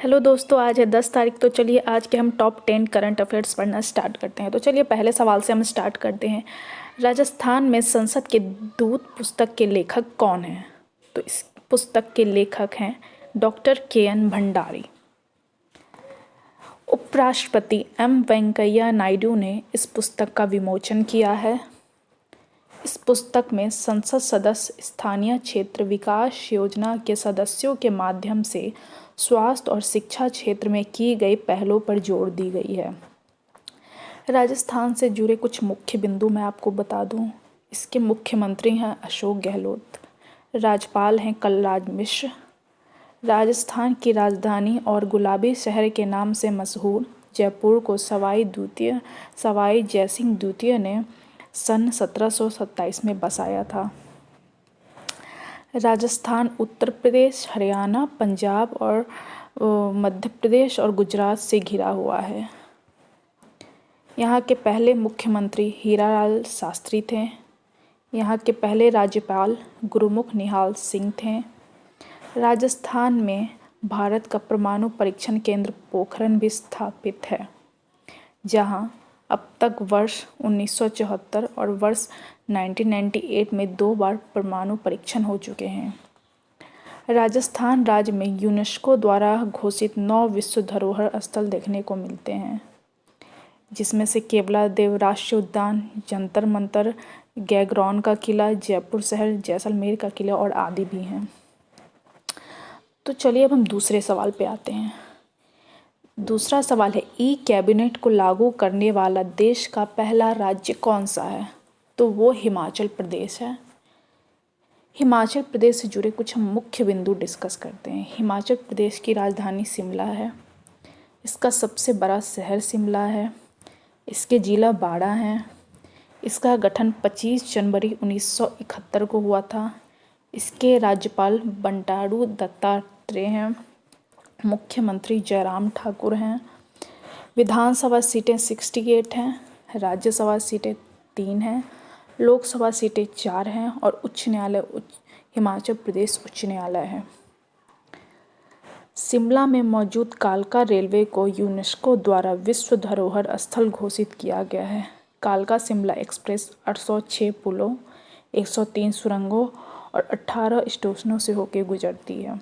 Hello दोस्तों, आज है 10 तारीख। तो चलिए आज के हम टॉप 10 करंट अफेयर्स पढ़ना स्टार्ट करते हैं। तो चलिए पहले सवाल से हम स्टार्ट करते हैं। राजस्थान में संसद के दूत पुस्तक के लेखक कौन हैं? तो इस पुस्तक के लेखक हैं डॉक्टर के.एन. भंडारी। उपराष्ट्रपति एम वेंकैया नायडू ने इस पुस्तक का विमोचन किया है। इस पुस्तक में संसद सदस्य स्थानीय क्षेत्र विकास योजना के सदस्यों के माध्यम से स्वास्थ्य और शिक्षा क्षेत्र में की गई पहलों पर जोर दी गई है। राजस्थान से जुड़े कुछ मुख्य बिंदु मैं आपको बता दूं। इसके मुख्यमंत्री हैं अशोक गहलोत, राज्यपाल हैं कलराज मिश्र। राजस्थान की राजधानी और गुलाबी शहर के नाम से मशहूर जयपुर को सवाई जयसिंह द्वितीय ने सन 1727 में बसाया था। राजस्थान उत्तर प्रदेश, हरियाणा, पंजाब और मध्य प्रदेश और गुजरात से घिरा हुआ है। यहाँ के पहले मुख्यमंत्री हीरालाल शास्त्री थे। यहाँ के पहले राज्यपाल गुरुमुख निहाल सिंह थे। राजस्थान में भारत का परमाणु परीक्षण केंद्र पोखरण भी स्थापित है, जहाँ अब तक वर्ष 1974 और वर्ष 1998 में 2 बार परमाणु परीक्षण हो चुके हैं। राजस्थान राज्य में यूनेस्को द्वारा घोषित 9 विश्व धरोहर स्थल देखने को मिलते हैं, जिसमें से केवलादेव राष्ट्रीय उद्यान, जंतर मंतर, गैगरॉन का किला, जयपुर शहर, जैसलमेर का किला और आदि भी हैं। तो चलिए अब हम दूसरे सवाल पे आते हैं। दूसरा सवाल है, ई कैबिनेट को लागू करने वाला देश का पहला राज्य कौन सा है? तो वो हिमाचल प्रदेश है। हिमाचल प्रदेश से जुड़े कुछ हम मुख्य बिंदु डिस्कस करते हैं। हिमाचल प्रदेश की राजधानी शिमला है। इसका सबसे बड़ा शहर शिमला है। इसके जिला 12 हैं। इसका गठन 25 जनवरी 1971 को हुआ था। इसके राज्यपाल बंडारू दत्तात्रेय हैं। मुख्यमंत्री जयराम ठाकुर हैं। विधानसभा सीटें 68 हैं। राज्यसभा सीटें 3 हैं। लोकसभा सीटें 4 हैं और उच्च न्यायालय हिमाचल प्रदेश उच्च न्यायालय है। शिमला में मौजूद कालका रेलवे को यूनेस्को द्वारा विश्व धरोहर स्थल घोषित किया गया है। कालका शिमला एक्सप्रेस 806 पुलों, 103 सुरंगों और 18 स्टेशनों से होकर गुजरती है।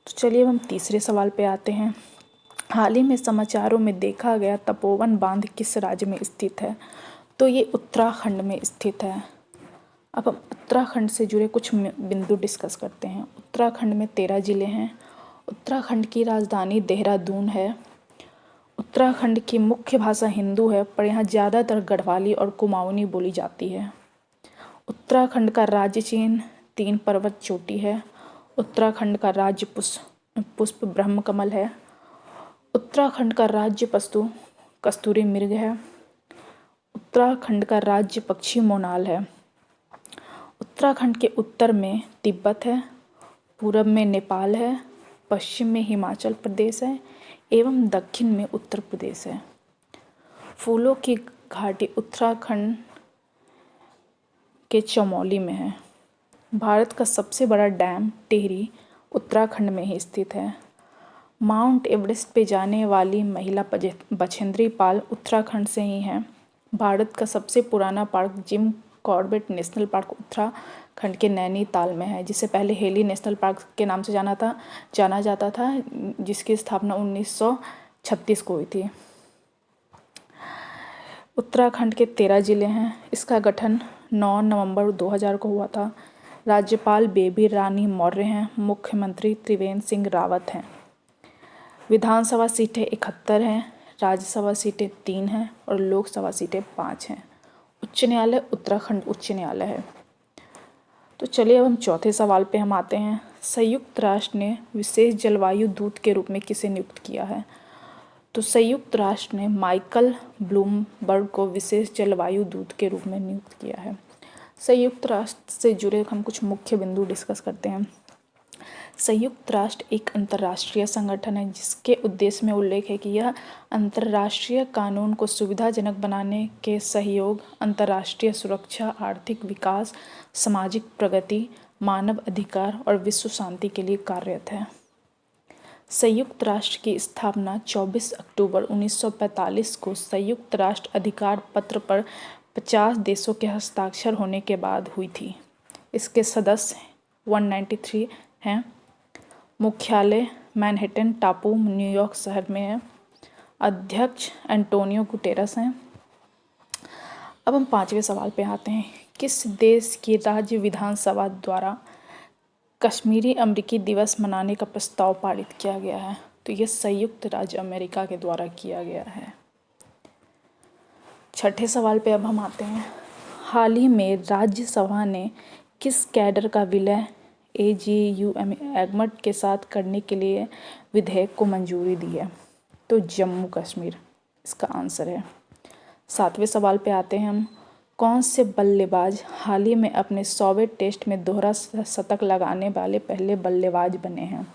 तो चलिए अब हम तीसरे सवाल पे आते हैं। हाल ही में समाचारों में देखा गया तपोवन बांध किस राज्य में स्थित है? तो ये उत्तराखंड में स्थित है। अब हम उत्तराखंड से जुड़े कुछ बिंदु डिस्कस करते हैं। उत्तराखंड में 13 जिले हैं। उत्तराखंड की राजधानी देहरादून है। उत्तराखंड की मुख्य भाषा हिंदू है, पर यहाँ ज़्यादातर गढ़वाली और कुमाऊनी बोली जाती है। उत्तराखंड का राज्य चिन्ह 3 पर्वत चोटी है। उत्तराखंड का राज्य पुष्प ब्रह्मकमल है। उत्तराखंड का राज्य पशु कस्तूरी मृग है। उत्तराखंड का राज्य पक्षी मोनाल है। उत्तराखंड के उत्तर में तिब्बत है, पूरब में नेपाल है, पश्चिम में हिमाचल प्रदेश है एवं दक्षिण में उत्तर प्रदेश है। फूलों की घाटी उत्तराखंड के चमोली में है। भारत का सबसे बड़ा डैम टिहरी उत्तराखंड में ही स्थित है। माउंट एवरेस्ट पे जाने वाली महिला बछेंद्री पाल उत्तराखंड से ही हैं। भारत का सबसे पुराना park Jim Corbett national park Uttarakhand के नैनीताल में है, जिसे पहले हेली नेशनल पार्क के नाम से जाना जाता था, जिसकी स्थापना 1936 को हुई थी। उत्तराखंड के 13 जिले हैं। इसका गठन 9 नवंबर 2000 को हुआ था। राज्यपाल बेबी रानी मौर्य हैं। मुख्यमंत्री त्रिवेंद्र सिंह रावत हैं। विधानसभा सीटें 71 हैं। राज्यसभा सीटें 3 हैं और लोकसभा सीटें 5 हैं। उच्च न्यायालय उत्तराखंड उच्च न्यायालय है। तो चलिए अब हम चौथे सवाल पे हम आते हैं। संयुक्त राष्ट्र ने विशेष जलवायु दूत के रूप में किसे नियुक्त किया है? तो संयुक्त राष्ट्र ने माइकल ब्लूमबर्ग को विशेष जलवायु दूत के रूप में नियुक्त किया है। संयुक्त राष्ट्र से जुड़े हम कुछ मुख्य बिंदु डिस्कस करते हैं। संयुक्त राष्ट्र एक अंतर्राष्ट्रीय संगठन है, जिसके उद्देश्य में उल्लेख है कि यह अंतर्राष्ट्रीय कानून को सुविधाजनक बनाने के सहयोग, अंतर्राष्ट्रीय सुरक्षा, आर्थिक विकास, सामाजिक प्रगति, मानव अधिकार और विश्व शांति के लिए कार्यरत है। संयुक्त राष्ट्र की स्थापना 24 अक्टूबर 1945 को संयुक्त राष्ट्र अधिकार पत्र पर 50 देशों के हस्ताक्षर होने के बाद हुई थी। इसके सदस्य 193 हैं। मुख्यालय मैनहट्टन टापू न्यूयॉर्क शहर में है। अध्यक्ष एंटोनियो गुटेरस हैं। अब हम 5वें सवाल पे आते हैं। किस देश की राज्य विधानसभा द्वारा कश्मीरी अमेरिकी दिवस मनाने का प्रस्ताव पारित किया गया है? तो ये संयुक्त राज्य अमेरिका के द्वारा किया गया है। 6ठे सवाल पे अब हम आते हैं। हाल ही में राज्यसभा ने किस कैडर का विलय AGUM एगमट के साथ करने के लिए विधेयक को मंजूरी दी है? तो जम्मू कश्मीर इसका आंसर है। 7वें सवाल पे आते हैं हम। कौन से बल्लेबाज हाल ही में अपने 100वें टेस्ट में दोहरा शतक लगाने वाले पहले बल्लेबाज बने हैं?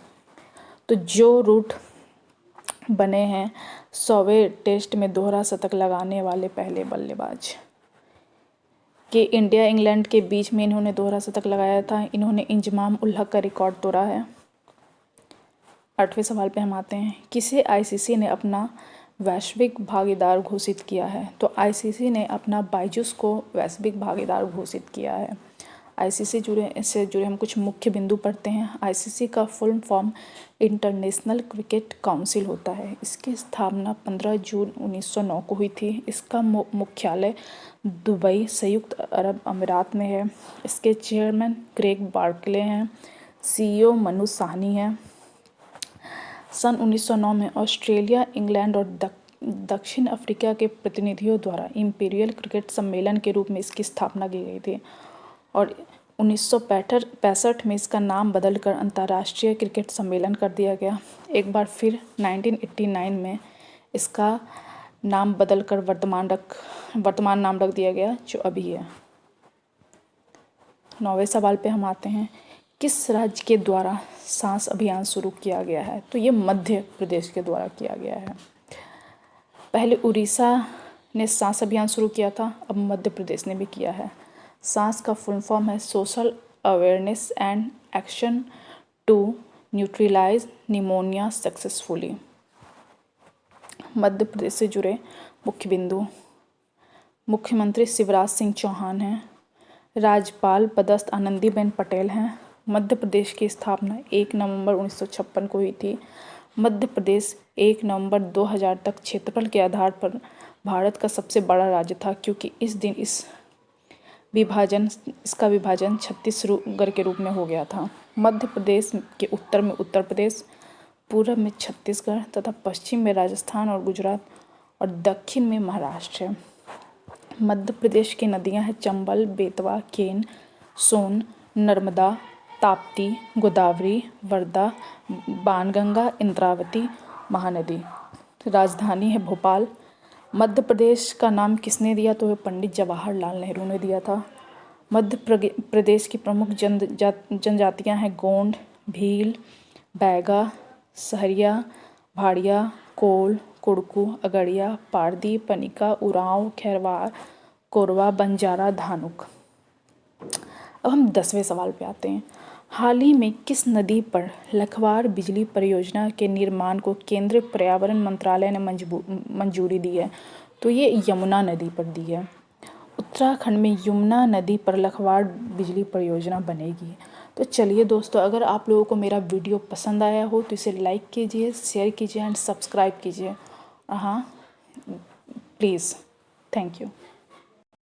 तो जो रूट बने हैं 100वें टेस्ट में दोहरा शतक लगाने वाले पहले बल्लेबाज। कि इंडिया इंग्लैंड के बीच में इन्होंने दोहरा शतक लगाया था। इन्होंने इंजमाम उल हक का रिकॉर्ड तोड़ा है। 8वें सवाल पे हम आते हैं। किसे ICC ने अपना वैश्विक भागीदार घोषित किया है? तो ICC ने अपना बायजूस को वैश्विक भागीदार घोषित किया है। ICC से जुड़े हम कुछ मुख्य बिंदु पढ़ते हैं। ICC का full form international cricket council होता है। इसकी स्थापना 15 जून 1909 को हुई थी। इसका मुख्यालय दुबई संयुक्त अरब अमीरात में है। इसके चेयरमैन ग्रेग बार्कले हैं। CEO मनु साहनी हैं। सन 1909 में ऑस्ट्रेलिया, इंग्लैंड और दक्षिण अफ्रीका के प्रतिनिधियों द्वारा इंपीरियल क्रिकेट सम्मेलन के रूप में इसकी स्थापना की गई थी और 1965 में इसका नाम बदलकर अंतर्राष्ट्रीय क्रिकेट सम्मेलन कर दिया गया। एक बार फिर 1989 में इसका नाम बदलकर वर्तमान नाम रख दिया गया जो अभी है। 9वें सवाल पे हम आते हैं। किस राज्य के द्वारा सांस अभियान शुरू किया गया है? तो ये मध्य प्रदेश के द्वारा किया गया है। पहले उड़ीसा ने सांस अभियान शुरू किया था, अब मध्य प्रदेश ने भी किया है। सांस का फुल फॉर्म है social awareness and action to neutralize pneumonia successfully. Madhya Pradesh से जुड़े मुख्य बिंदु। मुख्यमंत्री शिवराज सिंह चौहान हैं। राज्यपाल पदस्थ आनंदीबेन पटेल हैं। मध्य प्रदेश की स्थापना 1 नवंबर 1956 को हुई थी। मध्य प्रदेश 1 नवंबर 2000 तक क्षेत्रफल के आधार पर भारत का सबसे बड़ा राज्य था, क्योंकि इस दिन इसका विभाजन छत्तीसगढ़ के रूप में हो गया था। मध्य प्रदेश के उत्तर में उत्तर प्रदेश, पूर्व में छत्तीसगढ़ तथा पश्चिम में राजस्थान और गुजरात और दक्षिण में महाराष्ट्र है। मध्य प्रदेश की नदियां हैं चंबल, बेतवा, केन, सोन, नर्मदा, ताप्ती, गोदावरी, वर्धा, बाणगंगा, इंद्रावती, महानदी। राजधानी है भोपाल। मध्य प्रदेश का नाम किसने दिया? तो पंडित जवाहरलाल नेहरू ने दिया था। मध्य प्रदेश की प्रमुख जनजातियां हैं गोंड, भील, बैगा, सहरिया, भाड़िया, कोल, कुड़कू, अगड़िया, पारदी, पनिका, उरांव, खैरवार, कोरवा, बंजारा, धानुक। अब हम 10वें सवाल पे आते हैं। हाल ही में किस नदी पर लखवार बिजली परियोजना के निर्माण को केंद्रीय पर्यावरण मंत्रालय ने मंजूरी दी है? तो ये यमुना नदी पर दी है। उत्तराखंड में यमुना नदी पर लखवार बिजली परियोजना बनेगी। तो चलिए दोस्तों, अगर आप लोगों को मेरा वीडियो पसंद आया हो तो इसे लाइक कीजिए, शेयर कीजिए एंड सब्सक्राइब कीजिए। हाँ प्लीज़, थैंक यू।